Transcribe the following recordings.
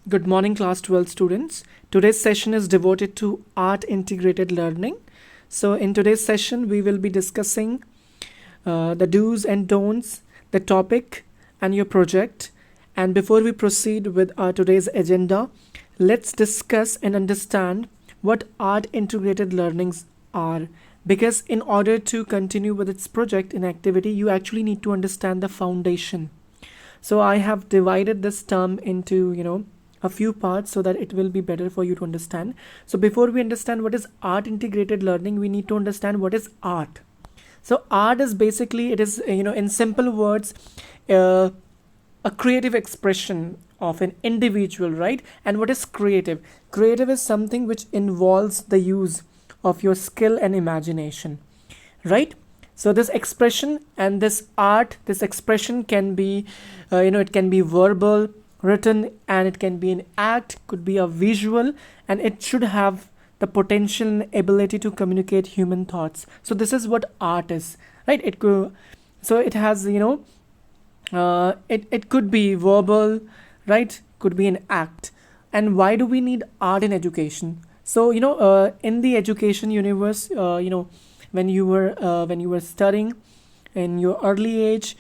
Good morning, class 12 students. Today's session is devoted to art integrated learning. So, in today's session, we will be discussing the do's and don'ts, the topic, and your project. And before we proceed with today's agenda, let's discuss and understand what art integrated learnings are. Because in order to continue with its project and activity, you actually need to understand the foundation. So I have divided this term into, a few parts so that it will be better for you to understand. So before we understand what is art integrated learning, we need to understand what is art. So art is basically, it is, in simple words, uh, a creative expression of an individual, right? And what is creative? Creative is something which involves the use of your skill and imagination, right? So this expression and this art, this expression can be it can be verbal, written, and it can be an act, could be a visual, and it should have the potential and ability to communicate human thoughts. So this is what art is, right? It could, so it has, it could be verbal, right? Could be an act. And why do we need art in education? So in the education universe, when you were studying in your early age,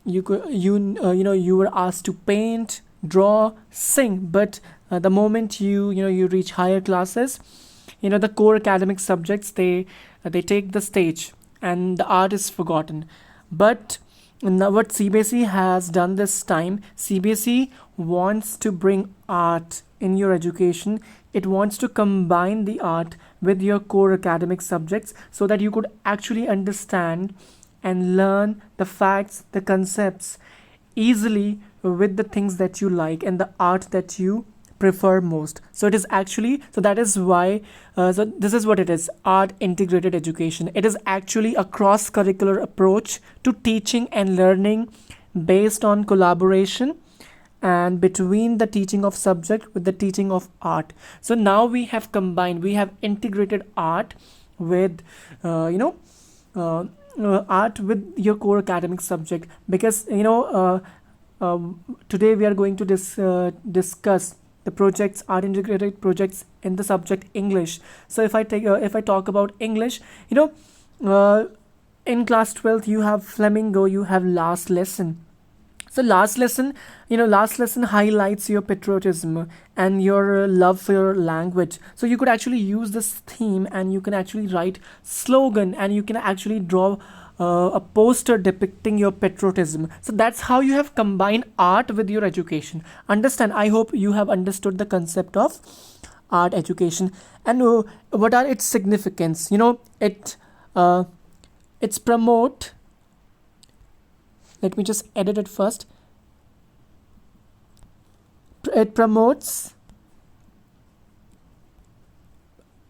you could you were asked to paint, draw, sing. But the moment you reach higher classes, the core academic subjects, they take the stage and the art is forgotten. But now what CBSE has done this time, CBSE wants to bring art in your education. It wants to combine the art with your core academic subjects so that you could actually understand and learn the facts, the concepts easily with the things that you like and the art that you prefer most. So it is actually, so that is why, so this is what it is: art integrated education. It is actually a cross curricular approach to teaching and learning based on collaboration and between the teaching of subject with the teaching of art. So now we have combined, we have integrated art with art with your core academic subject. Because today we are going to discuss the projects, art integrated projects in the subject English. So if I talk about English, uh, in class 12th you have flamingo, you have last lesson. So last lesson highlights your patriotism and your love for your language. So you could actually use this theme and you can actually write slogan and you can actually draw a poster depicting your patriotism. So that's how you have combined art with your education. Understand? I hope you have understood the concept of art education. And what are its significance? It's promote, let me just edit it first. It promotes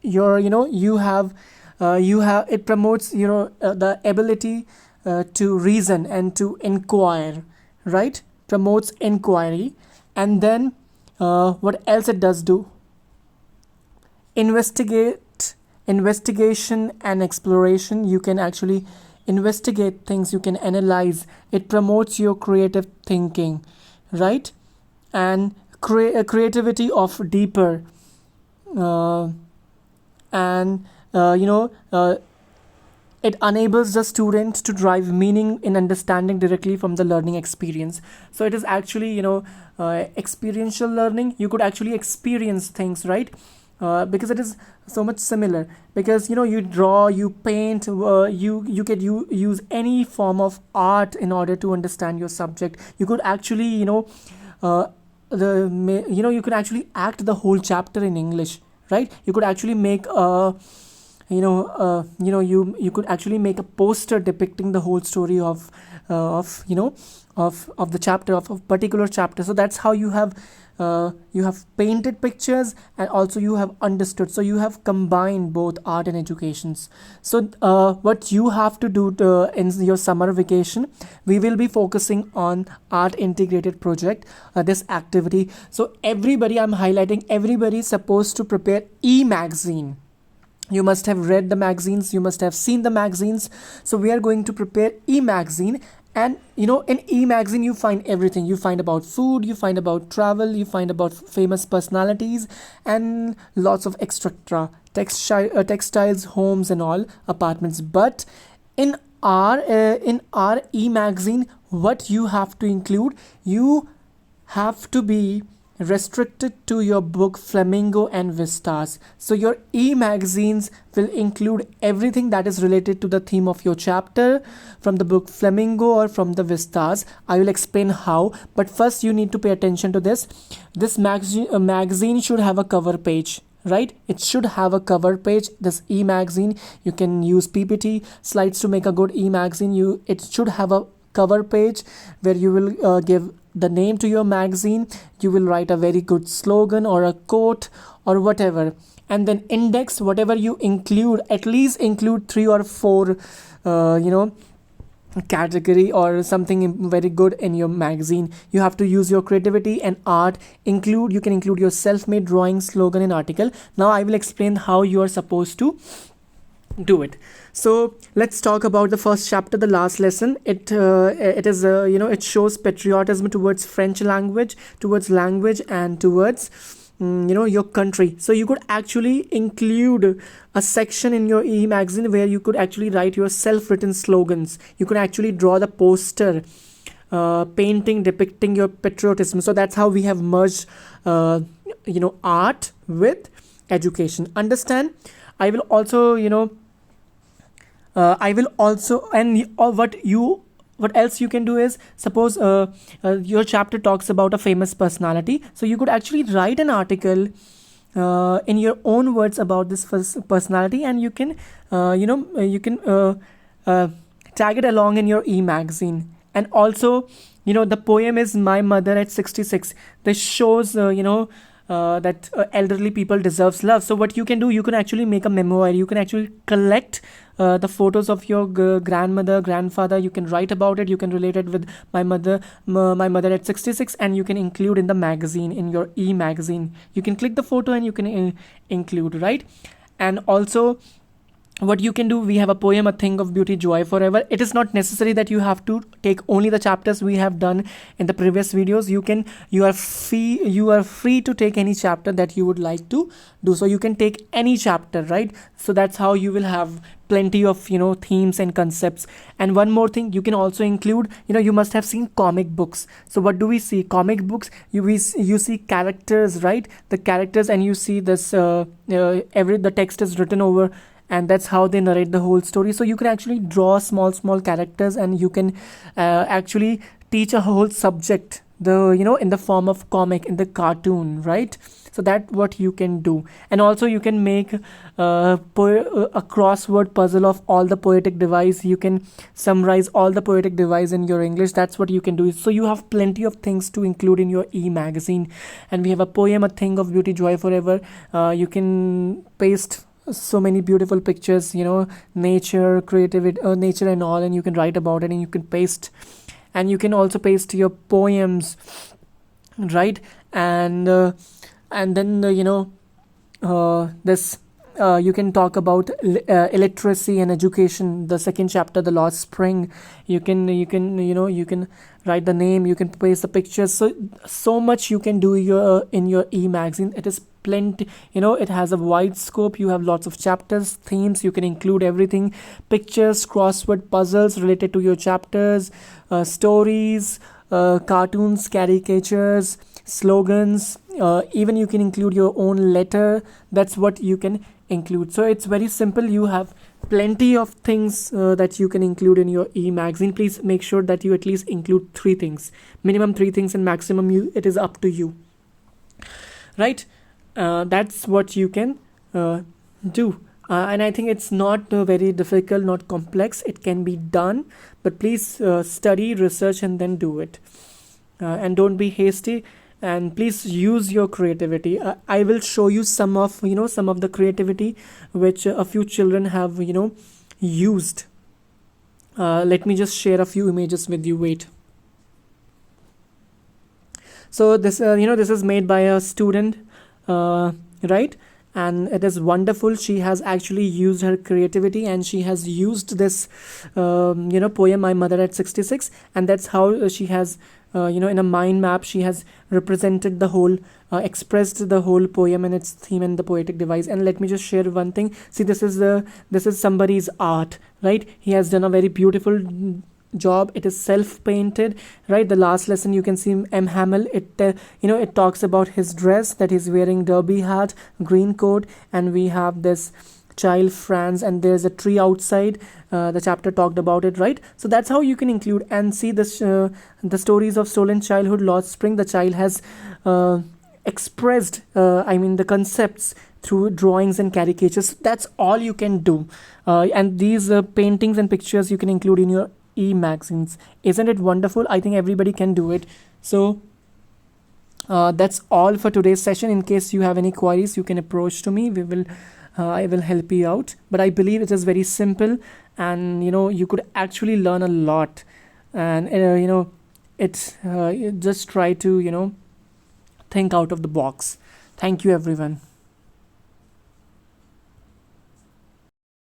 your, it promotes the ability to reason and to inquire, right? Promotes inquiry. And then what else it does do? Investigation and exploration. You can actually investigate things, you can analyze. It promotes your creative thinking, right? And creativity of deeper, uh, and it enables the student to drive meaning in understanding directly from the learning experience. So it is actually experiential learning. You could actually experience things, right? Because it is so much similar. Because you draw, you paint, you could use any form of art in order to understand your subject. You could actually uh, you could actually act the whole chapter in English, right? You could actually make a you could actually make a poster depicting the whole story of the chapter, of a particular chapter. So that's how you have painted pictures and also you have understood. So you have combined both art and educations. So what you have to do in your summer vacation, we will be focusing on art integrated project, this activity. So everybody, I'm highlighting, everybody is supposed to prepare e-magazine. You must have read the magazines, you must have seen the magazines. So we are going to prepare e-magazine, And in e-magazine you find everything. You find about food, you find about travel, you find about famous personalities, and lots of extra textiles, homes and all, apartments. But in our e-magazine, what you have to include, you have to be restricted to your book Flamingo and Vistas. So your e-magazines will include everything that is related to the theme of your chapter from the book Flamingo or from the Vistas. I will explain how, but first you need to pay attention to this. This magazine should have a cover page, right? It should have a cover page. This e-magazine, you can use PPT slides to make a good e-magazine. It should have a cover page where you will give the name to your magazine. You will write a very good slogan or a quote or whatever, and then index whatever you include. At least include 3 or 4 category or something very good in your magazine. You have to use your creativity and art. You can include your self-made drawing, slogan and article. Now I will explain how you are supposed to do it. So let's talk about the first chapter, the last lesson. It shows patriotism towards French language, and towards your country. So you could actually include a section in your e-magazine where you could actually write your self-written slogans. You could actually draw the poster, painting depicting your patriotism. So that's how we have merged art with education. Understand? I will also what else you can do is, suppose your chapter talks about a famous personality, so you could actually write an article in your own words about this personality, and you can tag it along in your e-magazine. And also, the poem is My Mother at 66. This shows that elderly people deserves love. So what you can do, you can actually make a memoir. You can actually collect the photos of your grandmother, grandfather. You can write about it. You can relate it with my mother at 66, and you can include in the magazine, in your e-magazine. You can click the photo and you can include, right? And also, what you can do, we have a poem, A Thing of Beauty, Joy Forever. It is not necessary that you have to take only the chapters we have done in the previous videos. You are free to take any chapter that you would like to do. So you can take any chapter, right? So that's how you will have plenty of themes and concepts. And one more thing, you can also include, you must have seen comic books. So what do we see? Comic books, you see characters, right? The characters, and you see this the text is written over, and that's how they narrate the whole story. So you can actually draw small characters, and you can actually teach a whole subject in the form of comic, in the cartoon, right? So that's what you can do. And also you can make a crossword puzzle of all the poetic device. You can summarize all the poetic device in your English. That's what you can do. So you have plenty of things to include in your e-magazine. And we have a poem, A Thing of Beauty, Joy Forever. You can paste so many beautiful pictures, nature, creativity, nature and all, and you can write about it, and you can paste, and you can also paste your poems, right? And then this you can talk about illiteracy and education, the second chapter, The Lost Spring. You can write the name, you can paste the pictures. So much you can do in your e-magazine. It is plenty, it has a wide scope. You have lots of chapters, themes. You can include everything: pictures, crossword puzzles related to your chapters, stories, cartoons, caricatures, slogans, even you can include your own letter. That's what you can include. So it's very simple. You have plenty of things that you can include in your e-magazine. Please make sure that you at least include 3 things, minimum 3 things, and maximum it is up to you, right? That's what you can do. And I think it's not very difficult, not complex. It can be done, but please study, research, and then do it. And don't be hasty. And please use your creativity. I will show you some of the creativity which a few children have used. Let me just share a few images with you. Wait. So this this is made by a student, right? and it is wonderful. She has actually used her creativity, and she has used this poem My Mother at 66, and that's how she has in a mind map she has represented the whole, expressed the whole poem and its theme and the poetic device. And let me just share one thing. See, this is somebody's art, right? He has done a very beautiful job. It is self painted, right? The last lesson you can see M Hamill, it talks about his dress, that he's wearing derby hat, green coat, and we have this child Franz, and there's a tree outside. The chapter talked about it, right? So that's how you can include. And see this, the stories of stolen childhood, lost spring. The child has expressed the concepts through drawings and caricatures. That's all you can do. And these paintings and pictures you can include in your e-magazines. Isn't it wonderful? I think everybody can do it. So that's all for today's session. In case you have any queries, you can approach to me. I will help you out. But I believe it is very simple, and you could actually learn a lot. And just try to think out of the box. Thank you, everyone.